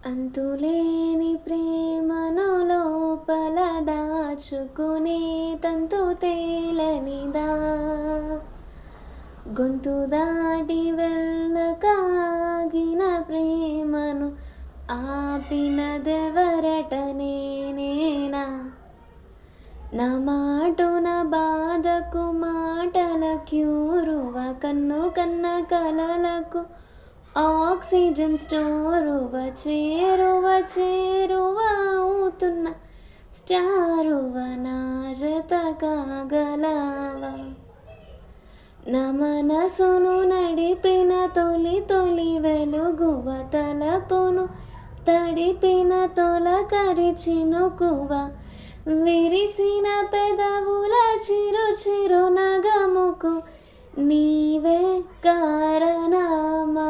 అంతులేని ప్రేమను లోపల దాచుకునే తంతు తేలనిదా, గొంతు దాటి వెళ్ళకాగిన ప్రేమను ఆపినదెవరట నేనేనా. నా మాటున బాధకు మాటల క్యూరువ, కన్ను కన్న కలలకు ఆక్సిజన్ స్టోరువ, చేరువ చేరువ అవుతున్న స్టారువ, నా జత కాగలవా. నా మనసును నడిపిన తొలి తొలి వెలుగువ, తలపును తడిపిన తొలకరి చినుకువ, విరిసిన పెదవుల చిరు చిరు నగముకు నీవే కారణమా.